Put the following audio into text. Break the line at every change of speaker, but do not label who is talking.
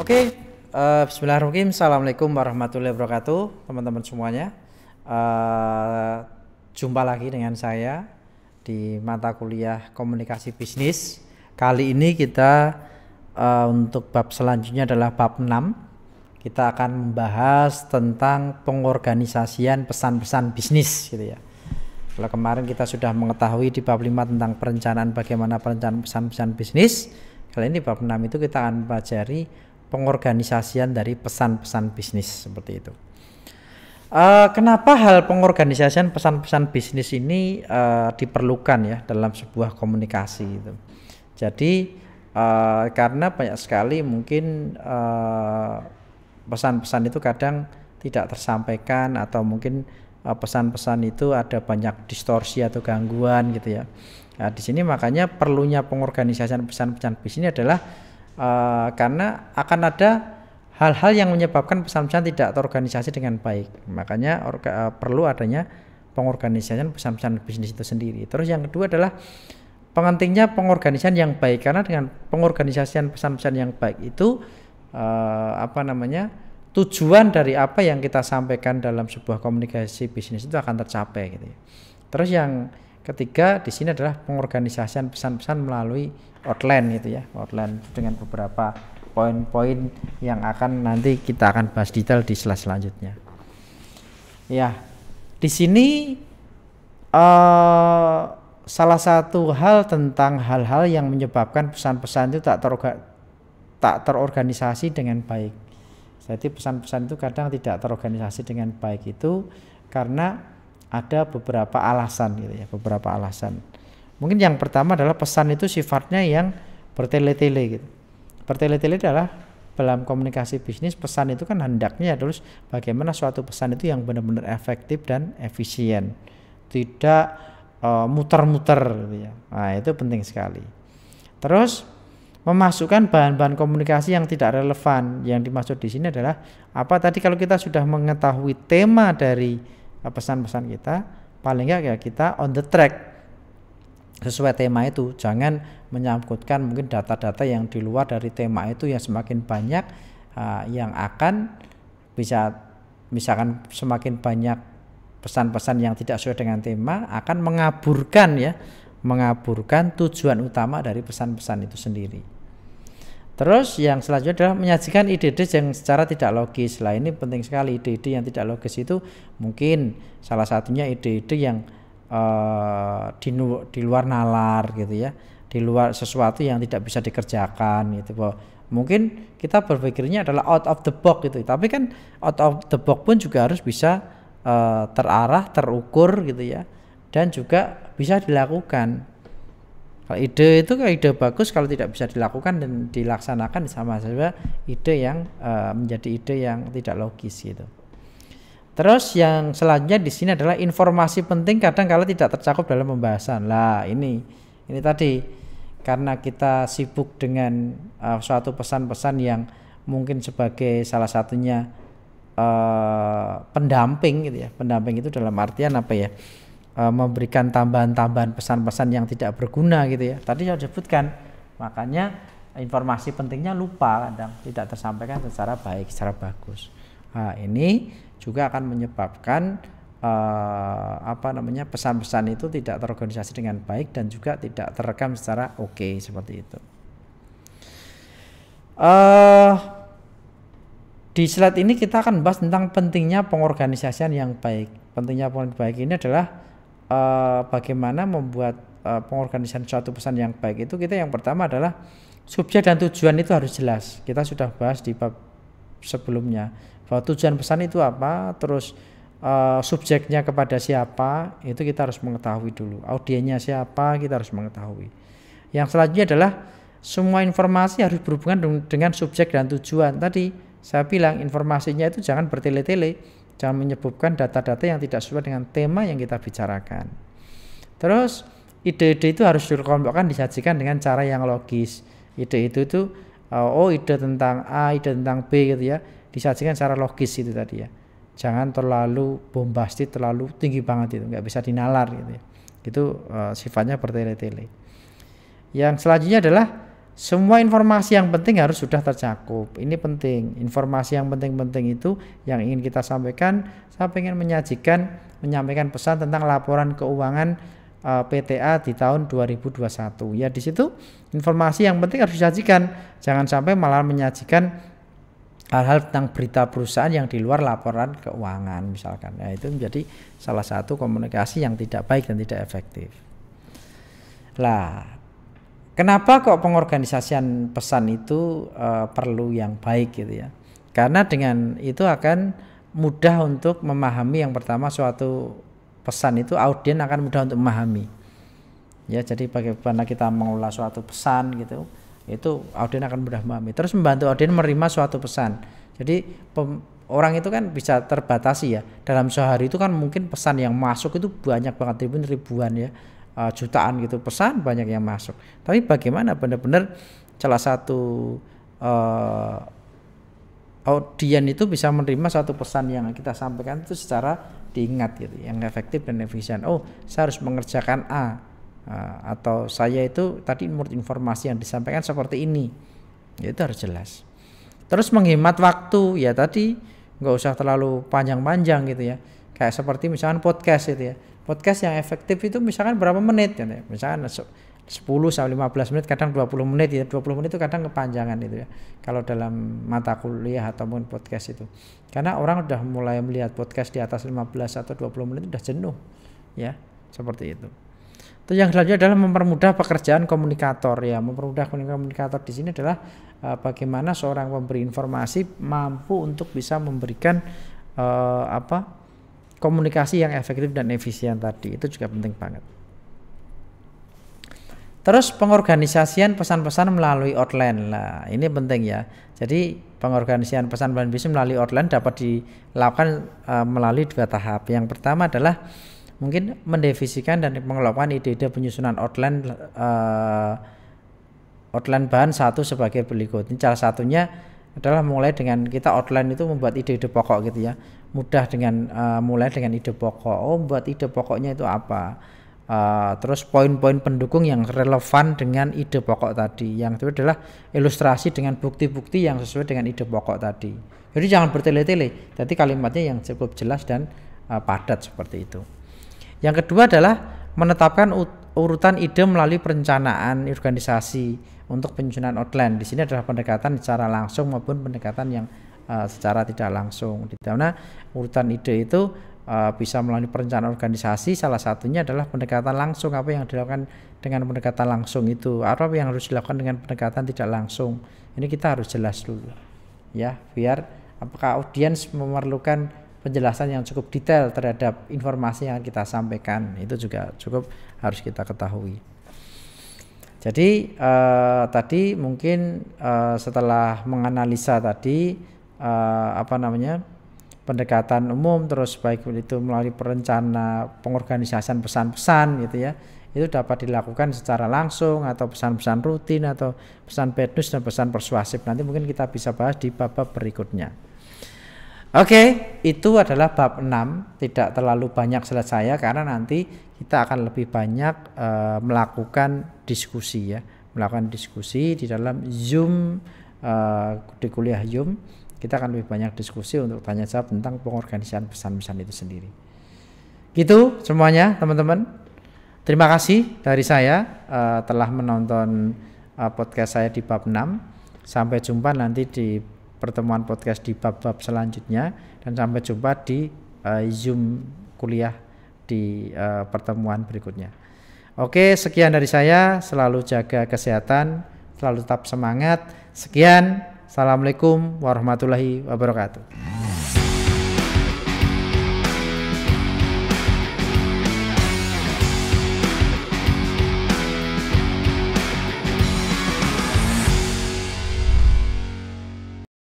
Oke, Bismillahirrahmanirrahim. Assalamualaikum warahmatullahi wabarakatuh, teman-teman semuanya. Jumpa lagi dengan saya di mata kuliah komunikasi bisnis. Kali ini kita untuk bab selanjutnya adalah bab 6. Kita akan membahas tentang pengorganisasian pesan-pesan bisnis gitu ya. Kalau kemarin kita sudah mengetahui di bab 5 tentang perencanaan, bagaimana perencanaan pesan-pesan bisnis. Kali ini bab 6 itu kita akan pelajari pengorganisasian dari pesan-pesan bisnis seperti itu. Kenapa hal pengorganisasian pesan-pesan bisnis ini diperlukan ya dalam sebuah komunikasi itu? Jadi karena banyak sekali mungkin pesan-pesan itu kadang tidak tersampaikan, atau mungkin pesan-pesan itu ada banyak distorsi atau gangguan gitu ya. Nah, di sini makanya perlunya pengorganisasian pesan-pesan bisnis adalah karena akan ada hal-hal yang menyebabkan pesan-pesan tidak terorganisasi dengan baik. Makanya perlu adanya pengorganisasian pesan-pesan bisnis itu sendiri. Terus yang kedua adalah pentingnya pengorganisasian yang baik, karena dengan pengorganisasian pesan-pesan yang baik itu tujuan dari apa yang kita sampaikan dalam sebuah komunikasi bisnis itu akan tercapai gitu ya. Terus yang ketiga di sini adalah pengorganisasian pesan-pesan melalui outline gitu ya, outline dengan beberapa poin-poin yang akan nanti kita akan bahas detail di slide selanjutnya. Ya, di sini salah satu hal tentang hal-hal yang menyebabkan pesan-pesan itu tak terorganisasi dengan baik. Jadi pesan-pesan itu kadang tidak terorganisasi dengan baik itu karena ada beberapa alasan gitu ya, beberapa alasan. Mungkin yang pertama adalah pesan itu sifatnya yang bertele-tele gitu. Bertele-tele adalah dalam komunikasi bisnis, pesan itu kan hendaknya terus bagaimana suatu pesan itu yang benar-benar efektif dan efisien, tidak muter-muter gitu ya. Nah, itu penting sekali. Terus memasukkan bahan-bahan komunikasi yang tidak relevan. Yang dimaksud di sini adalah apa tadi, kalau kita sudah mengetahui tema dari pesan-pesan kita, paling enggak ya kita on the track sesuai tema itu. Jangan menyangkutkan mungkin data-data yang di luar dari tema itu yang semakin banyak yang akan bisa, misalkan semakin banyak pesan-pesan yang tidak sesuai dengan tema akan mengaburkan tujuan utama dari pesan-pesan itu sendiri. Terus yang selanjutnya adalah menyajikan ide-ide yang secara tidak logis. Lah ini penting sekali, ide-ide yang tidak logis itu mungkin salah satunya ide-ide yang di luar nalar gitu ya, di luar sesuatu yang tidak bisa dikerjakan gitu. Mungkin kita berpikirnya adalah out of the box gitu, tapi kan out of the box pun juga harus bisa terarah, terukur gitu ya, dan juga bisa dilakukan. Kalau ide itu ide bagus, kalau tidak bisa dilakukan dan dilaksanakan sama saja ide yang menjadi ide yang tidak logis gitu. Terus yang selanjutnya di sini adalah informasi penting kadang kala tidak tercakup dalam pembahasan. Lah ini tadi karena kita sibuk dengan suatu pesan-pesan yang mungkin sebagai salah satunya pendamping gitu ya. Pendamping itu dalam artian apa ya? Memberikan tambahan-tambahan pesan-pesan yang tidak berguna gitu ya. Tadi saya sebutkan, makanya informasi pentingnya lupa, kadang tidak tersampaikan secara baik, secara bagus. Nah, ini juga akan menyebabkan pesan-pesan itu tidak terorganisasi dengan baik dan juga tidak terekam secara oke seperti itu. Di slide ini kita akan bahas tentang pentingnya pengorganisasian yang baik. Pentingnya pengorganisasian baik ini adalah bagaimana membuat pengorganisasian suatu pesan yang baik itu. Kita yang pertama adalah subjek dan tujuan itu harus jelas. Kita sudah bahas di bab sebelumnya bahwa tujuan pesan itu apa, terus subjeknya kepada siapa itu kita harus mengetahui dulu, audiennya siapa kita harus mengetahui. Yang selanjutnya adalah semua informasi harus berhubungan dengan subjek dan tujuan. Tadi saya bilang informasinya itu jangan bertele-tele, jangan menyebutkan data-data yang tidak sesuai dengan tema yang kita bicarakan. Terus ide-ide itu harus dikelompokkan, disajikan dengan cara yang logis. Ide itu ide tentang A, ide tentang B gitu ya, disajikan secara logis itu tadi ya. Jangan terlalu bombastis, terlalu tinggi banget, itu nggak bisa dinalar gitu ya. Itu sifatnya bertele-tele. Yang selanjutnya adalah semua informasi yang penting harus sudah tercakup. Ini penting. Informasi yang penting-penting itu yang ingin kita sampaikan. Saya ingin menyampaikan pesan tentang laporan keuangan PTA di tahun 2021. Ya, di situ informasi yang penting harus disajikan. Jangan sampai malah menyajikan hal-hal tentang berita perusahaan yang di luar laporan keuangan misalkan. Ya, itu menjadi salah satu komunikasi yang tidak baik dan tidak efektif. Lah, kenapa kok pengorganisasian pesan itu perlu yang baik gitu ya? Karena dengan itu akan mudah untuk memahami. Yang pertama, suatu pesan itu audien akan mudah untuk memahami. Ya, jadi bagaimana kita mengolah suatu pesan gitu, itu audien akan mudah memahami. Terus membantu audien menerima suatu pesan. Jadi orang itu kan bisa terbatasi ya. Dalam sehari itu kan mungkin pesan yang masuk itu banyak banget, ribuan ya. Jutaan gitu pesan banyak yang masuk. Tapi bagaimana benar-benar salah satu audien itu bisa menerima satu pesan yang kita sampaikan itu secara diingat gitu, yang efektif dan efisien. Oh, saya harus mengerjakan A, atau saya itu tadi menurut informasi yang disampaikan seperti ini. Ya, itu harus jelas. Terus menghemat waktu ya, tadi nggak usah terlalu panjang-panjang gitu ya. Kayak seperti misalkan podcast itu ya. Podcast yang efektif itu misalkan berapa menit ya, misalkan 10 sampai 15 menit, kadang 20 menit ya. 20 menit itu kadang kepanjangan itu ya, kalau dalam mata kuliah ataupun podcast itu. Karena orang udah mulai melihat podcast di atas 15 atau 20 menit udah jenuh ya, seperti itu. Terus yang selanjutnya adalah mempermudah pekerjaan komunikator ya. Mempermudah komunikator di sini adalah bagaimana seorang pemberi informasi mampu untuk bisa memberikan komunikasi yang efektif dan efisien tadi. Itu juga penting banget. Terus pengorganisasian pesan-pesan melalui outline. Nah, ini penting ya. Jadi pengorganisasian pesan-pesan bisnis melalui outline dapat dilakukan melalui dua tahap. Yang pertama adalah mungkin mendefinisikan dan mengelola ide-ide penyusunan outline bahan satu sebagai berikut. Ini salah satunya adalah mulai dengan kita outline itu membuat ide-ide pokok gitu ya. Mudah dengan mulai dengan ide pokok. Oh, buat ide pokoknya itu apa? Terus poin-poin pendukung yang relevan dengan ide pokok tadi. Yang itu adalah ilustrasi dengan bukti-bukti yang sesuai dengan ide pokok tadi. Jadi jangan bertele-tele. Jadi kalimatnya yang cukup jelas dan padat seperti itu. Yang kedua adalah menetapkan urutan ide melalui perencanaan organisasi untuk penyusunan outline. Di sini adalah pendekatan secara langsung maupun pendekatan yang secara tidak langsung. Di mana urutan ide itu bisa melalui perencanaan organisasi. Salah satunya adalah pendekatan langsung. Apa yang dilakukan dengan pendekatan langsung itu, apa yang harus dilakukan dengan pendekatan tidak langsung. Ini kita harus jelas dulu ya, biar apakah audiens memerlukan penjelasan yang cukup detail terhadap informasi yang kita sampaikan. Itu juga cukup harus kita ketahui. Jadi tadi mungkin setelah menganalisa tadi pendekatan umum, terus baik itu melalui perencana pengorganisasian pesan-pesan gitu ya, itu dapat dilakukan secara langsung atau pesan-pesan rutin atau pesan bad news dan pesan persuasif. Nanti mungkin kita bisa bahas di bab-bab berikutnya. Oke, itu adalah bab 6. Tidak terlalu banyak selesai karena nanti kita akan lebih banyak melakukan diskusi ya, melakukan diskusi di dalam Zoom, di kuliah Zoom. Kita akan lebih banyak diskusi untuk tanya jawab tentang pengorganisasian pesan-pesan itu sendiri. Gitu semuanya teman-teman. Terima kasih dari saya telah menonton podcast saya di bab 6. Sampai jumpa nanti di pertemuan podcast di bab-bab selanjutnya, dan sampai jumpa di Zoom kuliah di pertemuan berikutnya. Oke, sekian dari saya. Selalu jaga kesehatan, selalu tetap semangat. Sekian. Assalamualaikum warahmatullahi wabarakatuh.